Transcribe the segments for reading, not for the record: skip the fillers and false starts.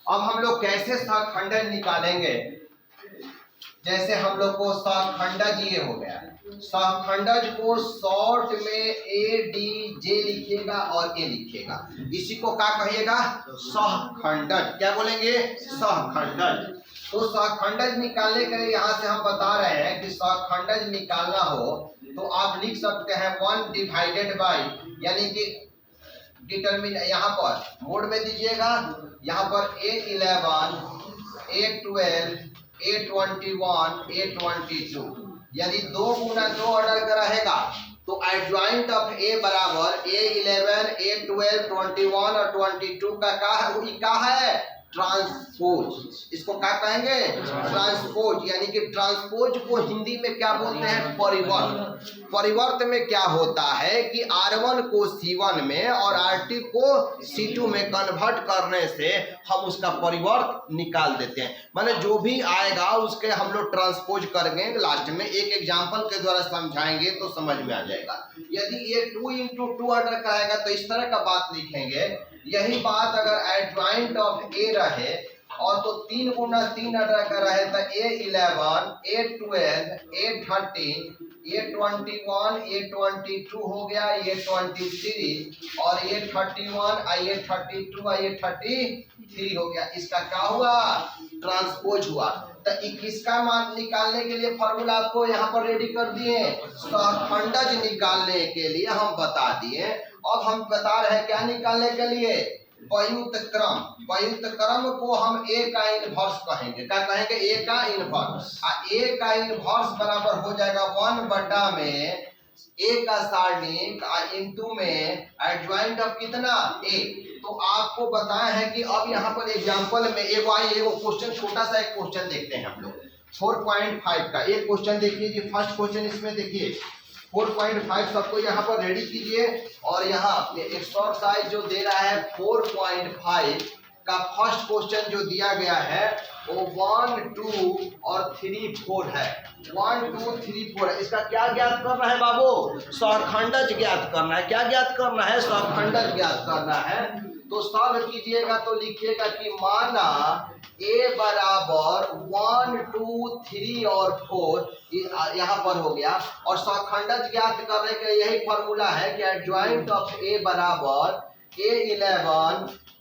अब हम लोग कैसे सहखंडज निकालेंगे? जैसे हम लोग को सहखंडज ये हो गया, सहखंडज को शॉर्ट में ए डी जे लिखिएगा और ए लिखिएगा, इसी को क्या कहिएगा? सहखंडज। क्या बोलेंगे? सहखंडज। तो सहखंडज निकालने के लिए यहाँ से हम बता रहे हैं कि सहखंडज निकालना हो तो आप लिख सकते हैं 1 डिवाइडेड बाई, यानी कि डिटरमिन यहाँ पर मोड में दीजिएगा, यहाँ पर A11 A12 A21 A22, यदि 2 गुना 2 ऑर्डर का रहेगा तो एडजॉइंट ऑफ ए बराबर A11 A12 21 और 22 का क्या है? ट्रांसपोज। इसको क्या कहेंगे? ट्रांसपोज। यानी कि ट्रांसपोज को हिंदी में क्या बोलते हैं? परिवर्त। परिवर्त में क्या होता है कि R1 को C1 में और RT को C2 में कन्वर्ट करने से हम उसका परिवर्त निकाल देते हैं। माने जो भी आएगा उसके हम लोग ट्रांसपोज करेंगे, लास्ट में एक एग्जाम्पल के द्वारा समझाएंगे तो समझ में आ जाएगा। यदि ये 2 into 2 ऑर्डर का आएगा तो इस तरह का बात लिखेंगे। यही बात अगर एडजॉइंट ऑफ ए रहे और तो 3 गुना 3 ऑर्डर का रहे तो A11 A12 A13 A21 A22 हो गया, A23 और A31 A32 A33 हो गया। इसका क्या हुआ? ट्रांसपोज हुआ। तो किसका मान निकालने के लिए फॉर्मूला आपको यहाँ पर रेडी कर दिए? सहखंडज निकालने के लिए हम बता दिए। अब हम बता रहे हैं क्या निकालने के लिए? व्युत्क्रम क्रम। व्युत्क्रम क्रम को हम ए का इनवर्स कहेंगे। क्या कहेंगे? ए का इनवर्स। ए का इनवर्स बराबर हो जाएगा 1 बटा में ए का सारणिक इंटू में एडजॉइंट ऑफ कितना? ए। तो आपको बताया है कि अब यहाँ पर एग्जांपल में एगो क्वेश्चन, छोटा सा एक क्वेश्चन देखते हैं हम लोग 4.5 का। एक क्वेश्चन देखिए जी, फर्स्ट क्वेश्चन इसमें देखिए 4.5 सबको यहाँ पर रेडी कीजिए। और यहाँ एक्सरसाइज जो दे रहा है 4.5 का फर्स्ट क्वेश्चन जो दिया गया है वो 1 2 और 3 4 है। 1 2 3 4 है। इसका क्या ज्ञात करना है बाबू? सहखंडज ज्ञात करना है। क्या ज्ञात करना है? सहखंडज ज्ञात करना है। तो सॉल्व कीजिएगा तो लिखिएगा कि माना ए बराबर 1 2 3 और 4 यहाँ पर हो गया। और सहखंडज ज्ञात करने के लिए यही फॉर्मूला है कि एडजॉइंट ऑफ ए बराबर A11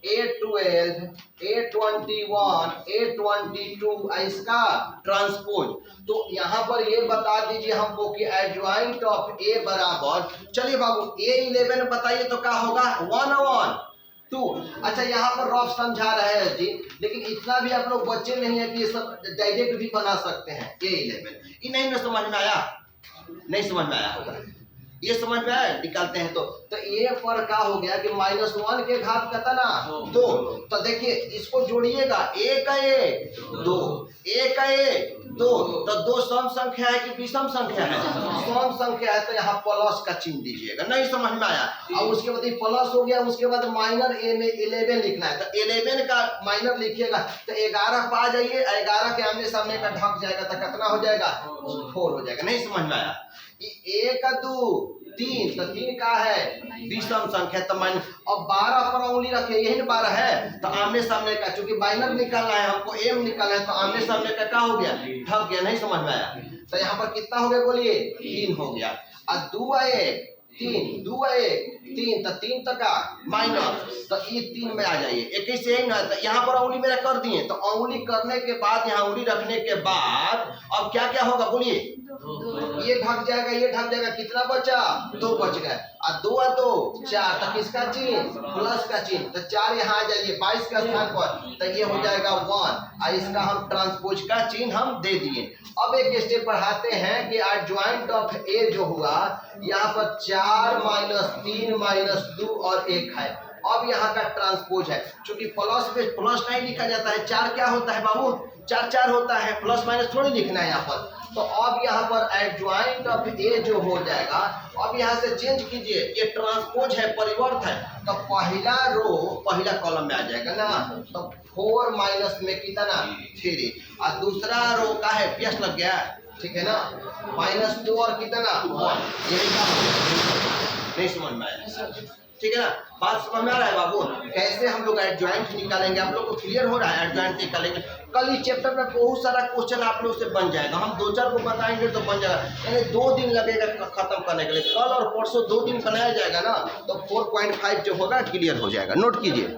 A12 A21 A22 इसका ट्रांसपोज। तो यहाँ पर ये बता दीजिए हमको कि एडजॉइंट ऑफ ए बराबर, चलिए बाबू A11 बताइए तो क्या होगा? 1 1 2। अच्छा यहाँ पर रफ समझा रहे हैं जी, लेकिन इतना भी आप लोग बच्चे नहीं है कि ये सब डायरेक्ट भी बना सकते हैं। A11 ये नहीं समझ में आया? नहीं समझ में आया होगा, ये समझ में आया? निकालते हैं तो ए पर क्या हो गया कि -1 के घात कितना? 2। तो देखिए इसको जोड़िएगा, ए का ए 2, ए का ए 2। तो 2 सम संख्या है कि विषम संख्या है? सम संख्या है। तो यहाँ प्लस का चिन्ह दीजिएगा। नहीं समझ में आया? और उसके बाद प्लस हो गया, उसके बाद माइनर ए में 11 लिखना है। तो 11 का माइनर लिखिएगा तो 11 पा जाइए, 11 के आमने सामने का ढक जाएगा तो कितना हो जाएगा? 4 हो जाएगा। नहीं समझ में आया? 1 2 3, तो 3 का है विषम संख्या। तो माइन अब 12 पर उंगली रखे, यही ना 12 है। तो आमने सामने का, चूंकि बाइनर निकालना है हमको, एम निकालना है, तो आमने सामने का क्या हो गया? ढक गया। नहीं समझ में आया? तो यहाँ पर कितना हो गया बोलिए? 3 हो गया। और 2 1 3 2 1 3, तो 3 तक का माइनस, तो ये 3 में आ जाइए। 21 से ना, तो यहाँ पर उंगली मेरा कर दिए। तो उंगली करने के बाद, यहाँ उंगली रखने के बाद अब क्या क्या होगा बोलिए? ये ढक जाएगा, ये ढक जाएगा। कितना बचा? 2 बच गए। और 2 और 2 4, तो किसका चिन्ह? प्लस का चिन्ह। तो 4 यहाँ आ जाइए 22 का स्थान पर, तो ये हो जाएगा 1। और इसका हम ट्रांसपोज का चिन्ह हम दे दिए। अब एक स्टेप बढ़ाते हैं कि एडजॉइंट ऑफ ए जो हुआ यहाँ पर 4 -3 -2 और 1 है। अब यहाँ का ट्रांसपोज है, क्योंकि प्लस पे प्लस नहीं लिखा जाता है। 4 क्या होता है बाबू? 4 4 होता है, प्लस माइनस थोड़ी लिखना है यहाँ पर। तो अब यहाँ पर एडजॉइंट ऑफ ए जो हो जाएगा, अब यहाँ से चेंज कीजिए, ये ट्रांसपोज है, परिवर्त है। तो पहला रो पहला कॉलम में आ जाएगा ना। तो 4 माइनस में कितना? 3। और दूसरा रो का है, प्लस लग गया, ठीक है ना? -2 और कितना? 1। यही का नहीं समझ में आया? ठीक है ना, बात समझ में आ रहा है बाबू? कैसे हम लोग एडजॉइंट निकालेंगे, आप लोग को क्लियर हो रहा है? एडजॉइंट निकालेंगे, कल इस चैप्टर में बहुत सारा क्वेश्चन आप लोग से बन जाएगा, हम 2-4 को बताएंगे तो बन जाएगा, यानी 2 दिन लगेगा खत्म करने के लिए। कल और परसों 2 दिन बनाया जाएगा ना, तो 4.5 जो होगा क्लियर हो जाएगा। नोट कीजिए।